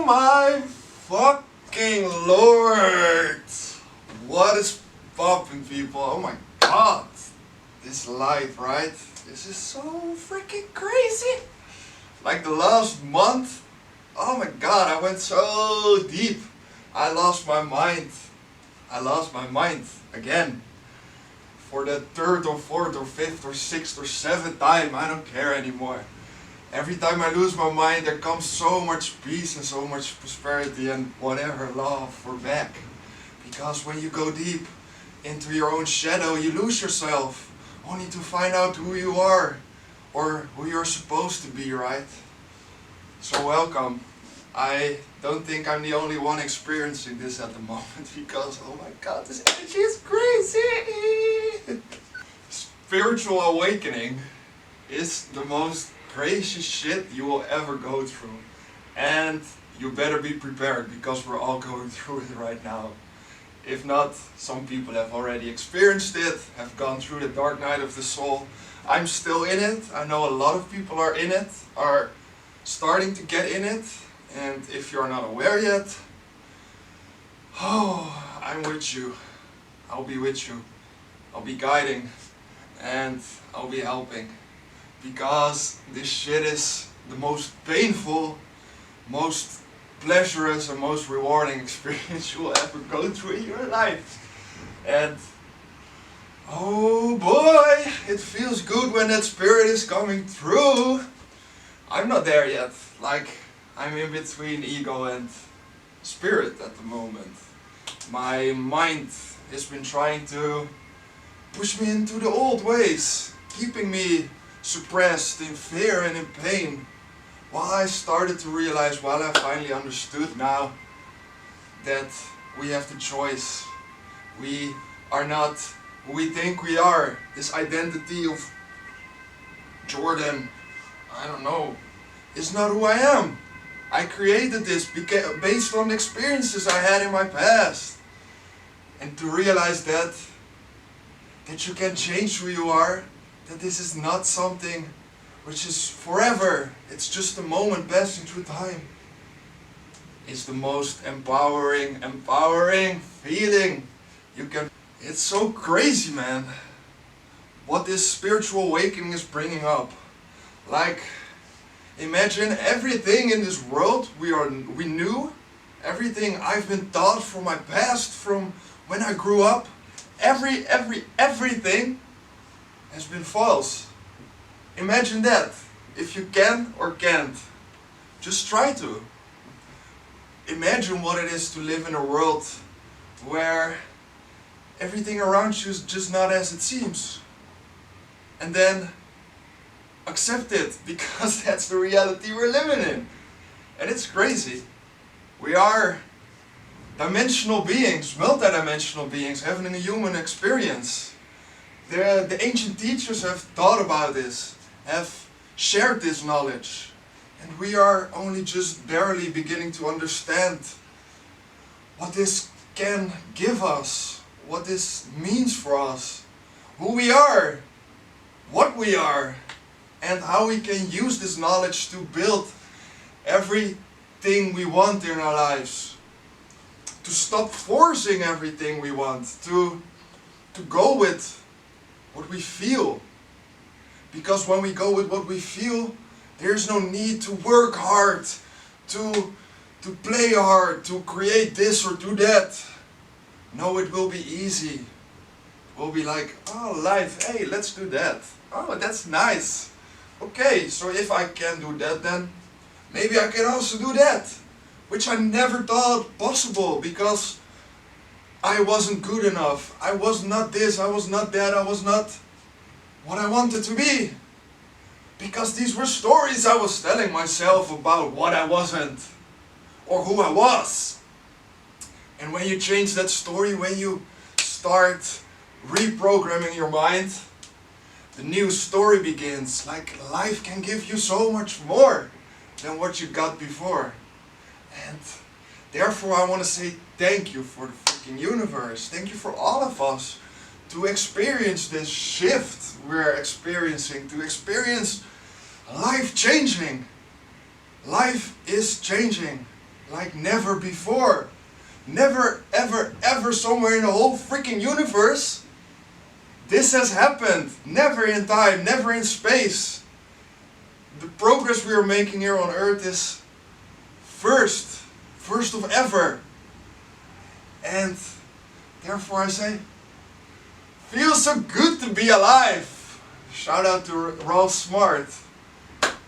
Oh my fucking lord! What is popping, people? Oh my god! This light, right? This is so freaking crazy! Like the last month, oh my god, I went so deep. I lost my mind. I lost my mind again. For the third or fourth or fifth or sixth or seventh time, I don't care anymore. Every time I lose my mind, there comes so much peace and so much prosperity and whatever, love for back. Because when you go deep into your own shadow, you lose yourself, only to find out who you are or who you're supposed to be, right? So welcome. I don't think I'm the only one experiencing this at the moment, because oh my god, this energy is crazy! Spiritual awakening is the most crazy shit you will ever go through. And you better be prepared, because we're all going through it right now. If not, some people have already experienced it, have gone through the dark night of the soul. I'm still in it. I know a lot of people are in it, are starting to get in it. And if you're not aware yet, oh, I'm with you. I'll be with you. I'll be guiding and I'll be helping. Because this shit is the most painful, most pleasurous and most rewarding experience you will ever go through in your life. And oh boy, it feels good when that spirit is coming through. I'm not there yet. Like, I'm in between ego and spirit at the moment. My mind has been trying to push me into the old ways, keeping me suppressed in fear and in pain. While I started to realize, while I finally understood now, that we have the choice. We are not who we think we are. This identity of Jordan, I don't know, is not who I am. I created this based on the experiences I had in my past. And to realize that you can change who you are, that this is not something which is forever, it's just a moment passing through time, is the most empowering feeling you can. It's so crazy, man, what this spiritual awakening is bringing up. Like, imagine everything in this world we knew, everything I've been taught from my past, from when I grew up, everything has been false. Imagine that, if you can or can't. Just try to. Imagine what it is to live in a world where everything around you is just not as it seems. And then accept it, because that's the reality we're living in. And it's crazy. We are dimensional beings, multidimensional beings, having a human experience. The ancient teachers have thought about this, have shared this knowledge. And we are only just barely beginning to understand what this can give us, what this means for us, who we are, what we are, and how we can use this knowledge to build everything we want in our lives. To stop forcing everything we want, to go with what we feel. Because when we go with what we feel, there's no need to work hard, to play hard, to create this or do that. No, it will be easy. We'll be like, oh life, hey, let's do that. Oh, that's nice. Okay, so if I can do that, then maybe I can also do that. Which I never thought possible, because I wasn't good enough. I was not this, I was not that, I was not what I wanted to be. Because these were stories I was telling myself about what I wasn't, or who I was. And when you change that story, when you start reprogramming your mind, the new story begins. Like, life can give you so much more than what you got before. And therefore I want to say thank you for the freaking universe. Thank you for all of us to experience this shift we're experiencing, to experience life changing. Life is changing. like never before. Never, ever, ever somewhere in the whole freaking universe this has happened. Never in time, never in space. The progress we are making here on Earth is first of ever. And therefore I say, feels so good to be alive. Shout out to Ralph Smart.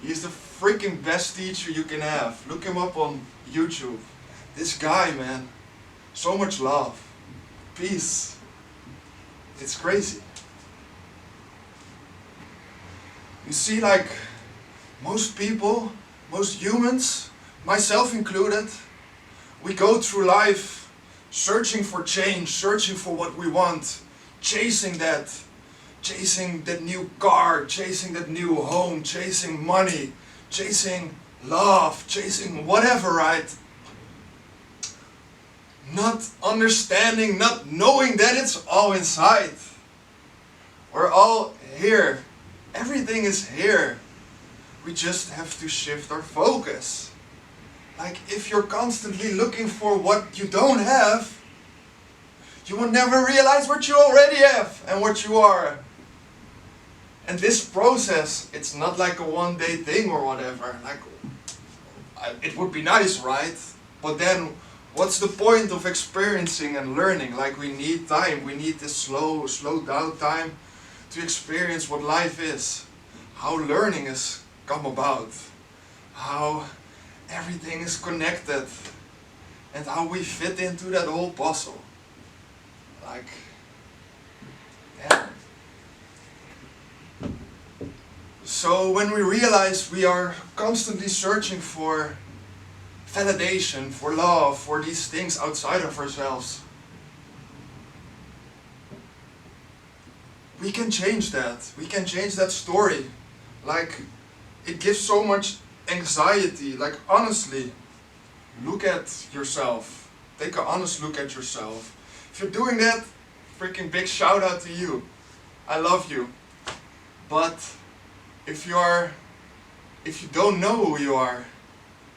He's the freaking best teacher you can have. Look him up on YouTube. This guy, man. So much love. Peace. It's crazy. You see, like, most people, most humans, myself included, we go through life searching for change, searching for what we want, chasing that new car, chasing that new home, chasing money, chasing love, chasing whatever, right? Not understanding, not knowing that it's all inside. We're all here. Everything is here. We just have to shift our focus. Like, if you're constantly looking for what you don't have, you will never realize what you already have and what you are. And this process, it's not like a one-day thing or whatever. Like, it would be nice, right? But then, what's the point of experiencing and learning? Like, we need time. We need this slow down time to experience what life is. How learning has come about. How everything is connected. And how we fit into that whole puzzle. Like, yeah. So when we realize we are constantly searching for validation, for love, for these things outside of ourselves, we can change that. We can change that story. Like, it gives so much anxiety. Like, honestly, look at yourself. Take an honest look at yourself. If you're doing that, freaking big shout out to you. I love you. But if you don't know who you are,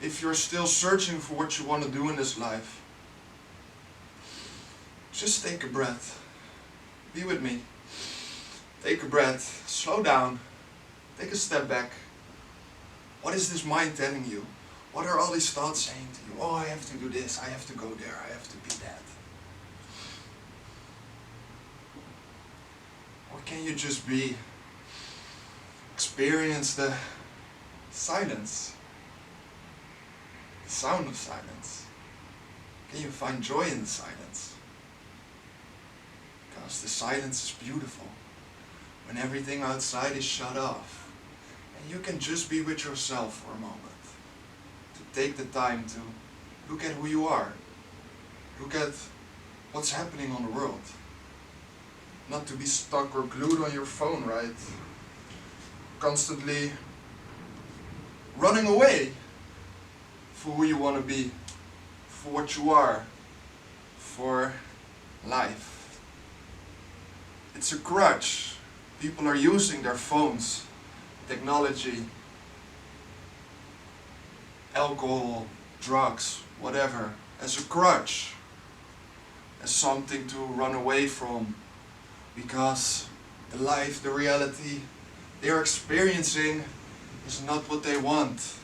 if you're still searching for what you want to do in this life, just take a breath. Be with me. Take a breath. Slow down. Take a step back. What is this mind telling you? What are all these thoughts saying to you? Oh, I have to do this. I have to go there. I have to be that. Or can you just experience the silence? The sound of silence. Can you find joy in the silence? Because the silence is beautiful. When everything outside is shut off. And you can just be with yourself for a moment. To take the time to look at who you are. Look at what's happening on the world. Not to be stuck or glued on your phone, right? Constantly running away for who you want to be, for what you are, for life. It's a crutch. People are using their phones, technology, alcohol, drugs, whatever, as a crutch, as something to run away from, because the life, the reality they are experiencing is not what they want.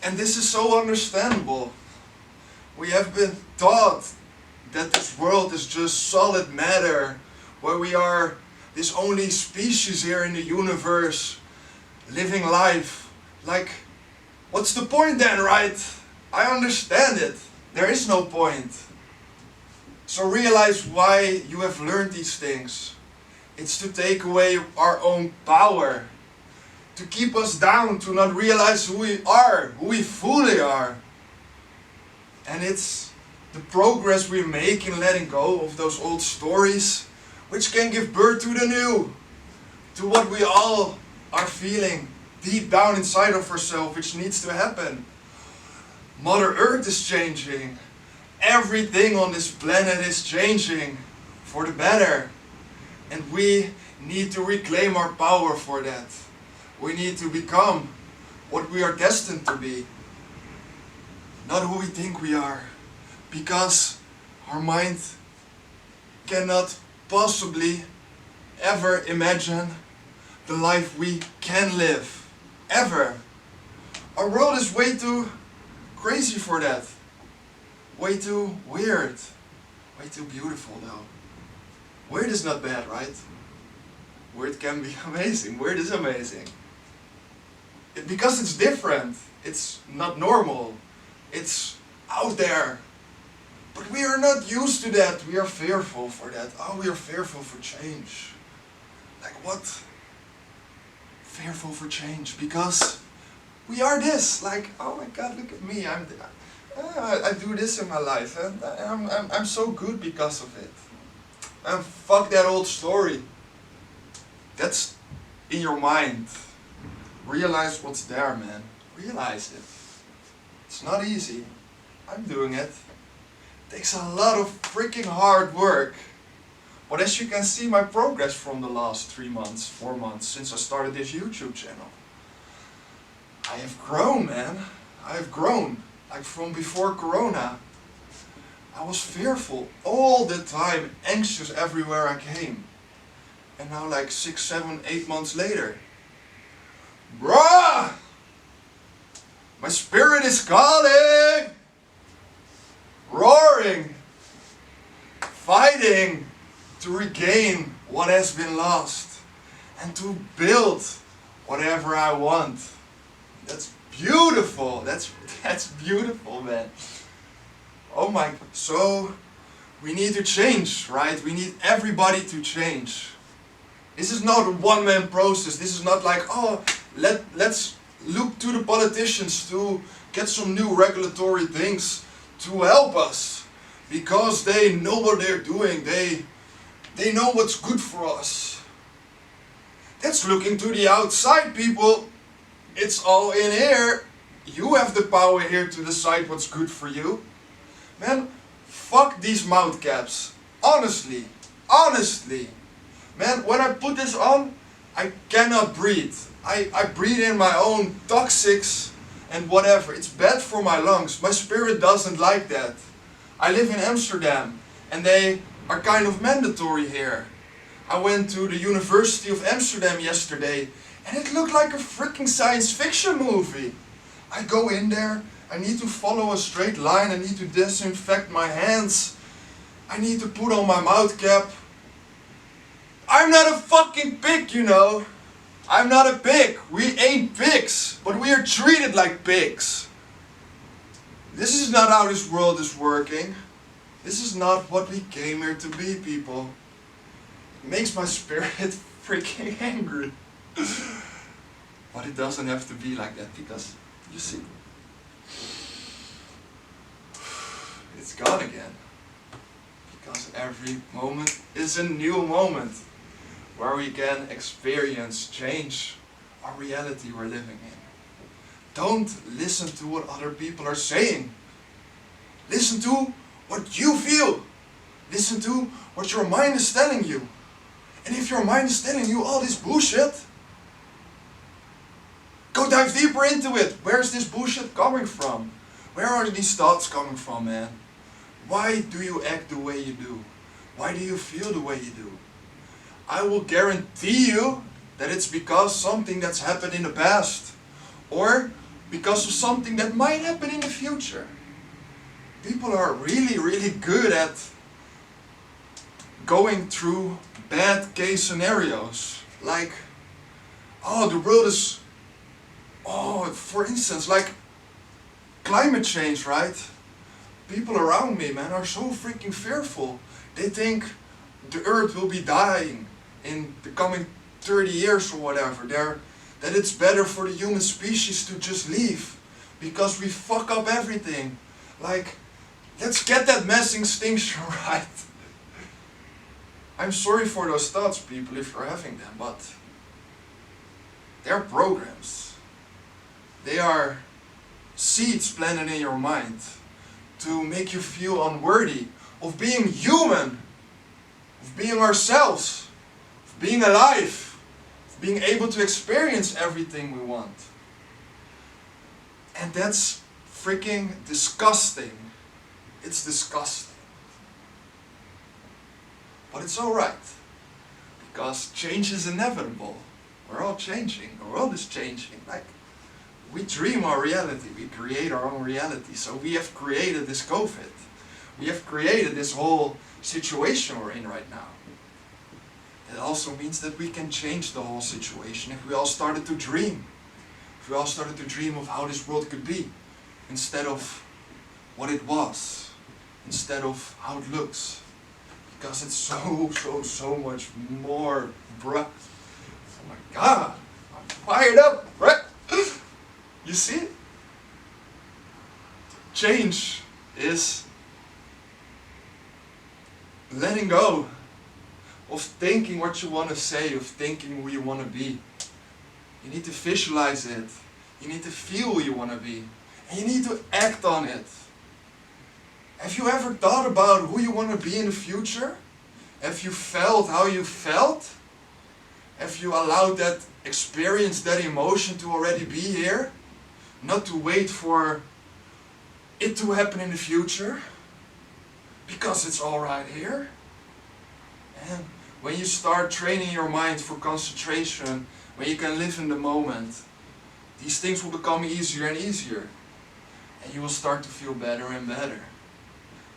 And this is so understandable. We have been taught that this world is just solid matter, where we are this only species here in the universe, living life. Like, what's the point then, right? I understand it. There is no point. So realize why you have learned these things. It's to take away our own power. To keep us down, to not realize who we are, who we fully are. And it's the progress we make in letting go of those old stories, which can give birth to the new. To what we all are feeling deep down inside of ourselves, which needs to happen. Mother Earth is changing. Everything on this planet is changing for the better. And we need to reclaim our power for that. We need to become what we are destined to be. not who we think we are, because our mind cannot possibly ever imagine the life we can live, ever. Our world is way too crazy for that, way too weird, way too beautiful though. Weird is not bad, right? Weird can be amazing, weird is amazing. Because it's different, it's not normal, it's out there. But we are not used to that, we are fearful for that. Oh, we are fearful for change. Like what? Fearful for change, because we are this, like, oh my god, look at me, I do this in my life, and I'm so good because of it. And fuck that old story. That's in your mind. Realize what's there, man. Realize it. It's not easy. I'm doing it. It takes a lot of freaking hard work. But as you can see my progress from the last 3 months, 4 months, since I started this YouTube channel. I have grown, man. I have grown. Like from before Corona. I was fearful all the time, anxious everywhere I came. And now like 6, 7, 8 months later. Bruh! My spirit is calling! Roaring! Fighting to regain what has been lost. And to build whatever I want. That's beautiful! That's beautiful, man. Oh my, so we need to change, right? We need everybody to change. This is not a one-man process. This is not like, oh, let's look to the politicians to get some new regulatory things to help us. Because they know what they're doing. They know what's good for us. That's looking to the outside, people. It's all in here. You have the power here to decide what's good for you. Man, fuck these mouth caps. Honestly. Honestly. Man, when I put this on, I cannot breathe. I breathe in my own toxics and whatever. It's bad for my lungs. My spirit doesn't like that. I live in Amsterdam and they are kind of mandatory here. I went to the University of Amsterdam yesterday and it looked like a freaking science fiction movie. I go in there, I need to follow a straight line, I need to disinfect my hands, I need to put on my mouth cap. I'm not a fucking pig, you know. I'm not a pig. We ain't pigs, but we are treated like pigs. This is not how this world is working. This is not what we came here to be, people. It makes my spirit freaking angry. But it doesn't have to be like that, because, you see, it's gone again. Because every moment is a new moment where we can experience change our reality we're living in. Don't listen to what other people are saying. Listen to what you feel. Listen to what your mind is telling you. And if your mind is telling you all this bullshit, go dive deeper into it. Where's this bullshit coming from? Where are these thoughts coming from, man? Why do you act the way you do? Why do you feel the way you do? I will guarantee you that it's because something that's happened in the past. Or because of something that might happen in the future. People are really, really good at going through bad case scenarios. Like, oh, the world is, oh, for instance, like climate change, right? People around me, man, are so freaking fearful. They think the earth will be dying in the coming 30 years or whatever. That it's better for the human species to just leave because we fuck up everything. Like, let's get that mass extinction right. I'm sorry for those thoughts, people, if you're having them, but they're programs. They are seeds planted in your mind to make you feel unworthy of being human, of being ourselves, of being alive, of being able to experience everything we want. And that's freaking disgusting. It's disgusting. But it's alright. Because change is inevitable. We're all changing. The world is changing. Like, we dream our reality. We create our own reality. So we have created this COVID. We have created this whole situation we're in right now. It also means that we can change the whole situation if we all started to dream. If we all started to dream of how this world could be, instead of what it was, instead of how it looks. Because it's so much more, bruh. Oh my God, I'm fired up, bruh. You see it? Change is letting go of thinking what you want to say, of thinking who you want to be. You need to visualize it. You need to feel who you want to be. And you need to act on it. Have you ever thought about who you want to be in the future? Have you felt how you felt? Have you allowed that experience, that emotion to already be here? Not to wait for it to happen in the future? Because it's all right here. And when you start training your mind for concentration, when you can live in the moment, these things will become easier and easier. And you will start to feel better and better.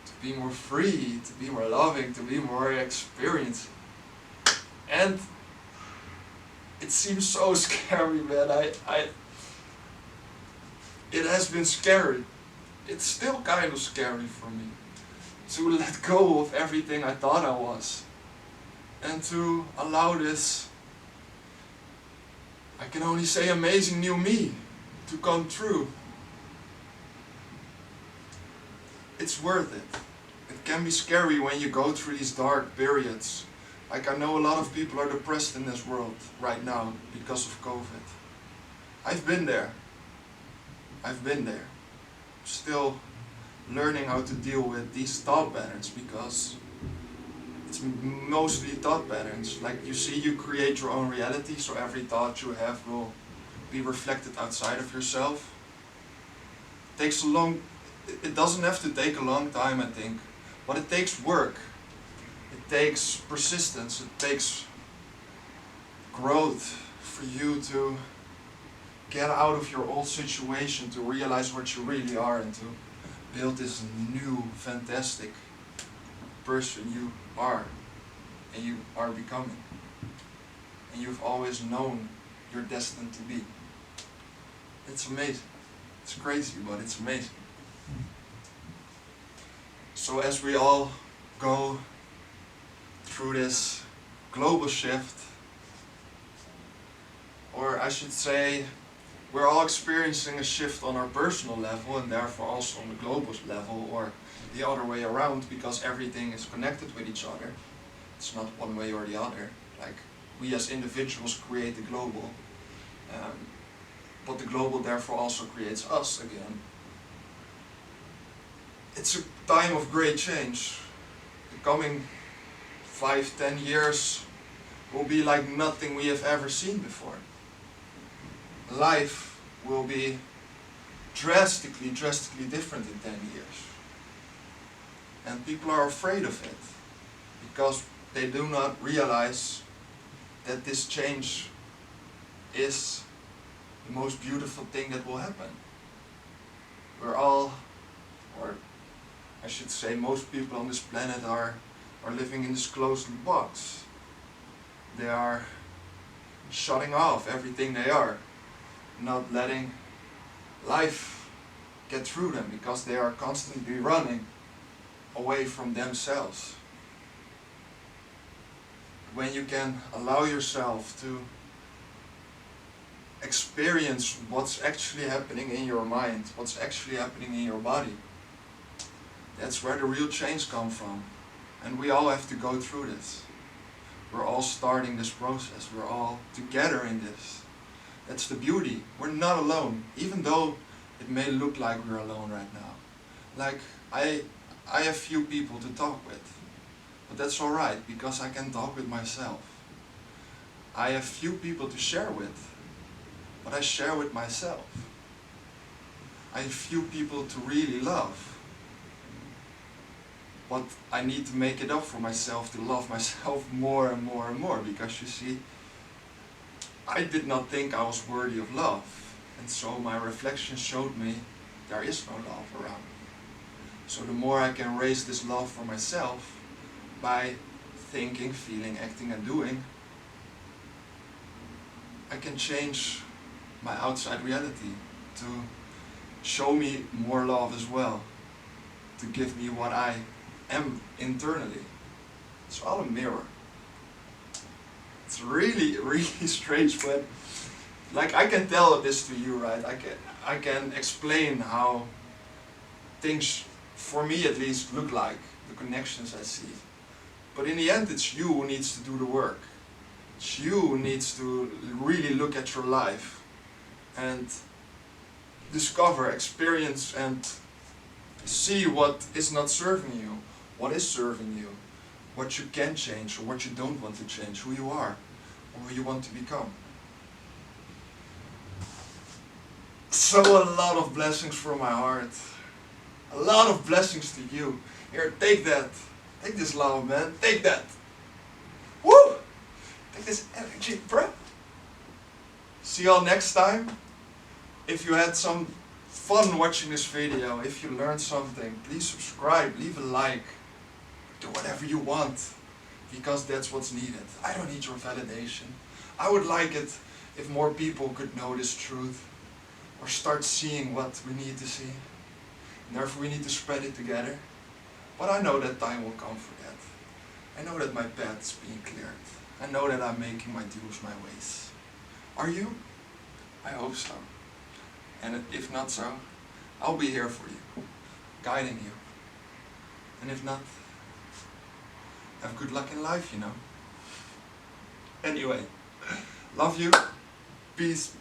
To be more free, to be more loving, to be more experiencing. And it seems so scary, man. It has been scary. It's still kind of scary for me. To let go of everything I thought I was. And to allow this, I can only say amazing new me, to come true. It's worth it. It can be scary when you go through these dark periods. Like, I know a lot of people are depressed in this world right now because of COVID. I've been there. I've been there. Still learning how to deal with these thought patterns, because it's mostly thought patterns. Like, you see, you create your own reality, so every thought you have will be reflected outside of yourself. It doesn't have to take a long time, I think, but it takes work. It takes persistence. It takes growth for you to get out of your old situation, to realize what you really are, and to build this new, fantastic person you are, and you are becoming. And you've always known you're destined to be. It's amazing. It's crazy, but it's amazing. So as we all go through this global shift, or I should say, we're all experiencing a shift on our personal level, and therefore also on the global level, or the other way around, because everything is connected with each other. It's not one way or the other. Like, we as individuals create the global, but the global therefore also creates us again. It's a time of great change. The coming 5-10 years will be like nothing we have ever seen before. Life will be drastically different in 10 years. And people are afraid of it, because they do not realize that this change is the most beautiful thing that will happen. We're all, or I should say most people on this planet are living in this closed box. They are shutting off everything they are, not letting life get through them, because they are constantly running away from themselves. When you can allow yourself to experience what's actually happening in your mind, what's actually happening in your body, that's where the real change comes from. And we all have to go through this. We're all starting this process. We're all together in this. That's the beauty. We're not alone, even though it may look like we're alone right now. Like, I have few people to talk with, but that's alright, because I can talk with myself. I have few people to share with, but I share with myself. I have few people to really love. But I need to make it up for myself to love myself more and more and more, because you see, I did not think I was worthy of love, and so my reflection showed me there is no love around me. So the more I can raise this love for myself by thinking, feeling, acting and doing, I can change my outside reality to show me more love as well, to give me what I am internally. It's all a mirror. It's really, really strange, but like I can tell this to you, right? I can explain how things, for me at least, look like, the connections I see. But in the end, it's you who needs to do the work. It's you who needs to really look at your life and discover, experience and see what is not serving you, what is serving you, what you can change or what you don't want to change, who you are or who you want to become. So a lot of blessings from my heart. A lot of blessings to you. Here, take that. Take this love, man. Take that. Woo! Take this energy, bro. See y'all next time. If you had some fun watching this video, if you learned something, please subscribe, leave a like. Do whatever you want, because that's what's needed. I don't need your validation. I would like it if more people could know this truth, or start seeing what we need to see. And therefore we need to spread it together. But I know that time will come for that. I know that my path is being cleared. I know that I'm making my dues my ways. Are you? I hope so. And if not so, I'll be here for you, guiding you. And if not, have good luck in life, you know. Anyway, love you, peace.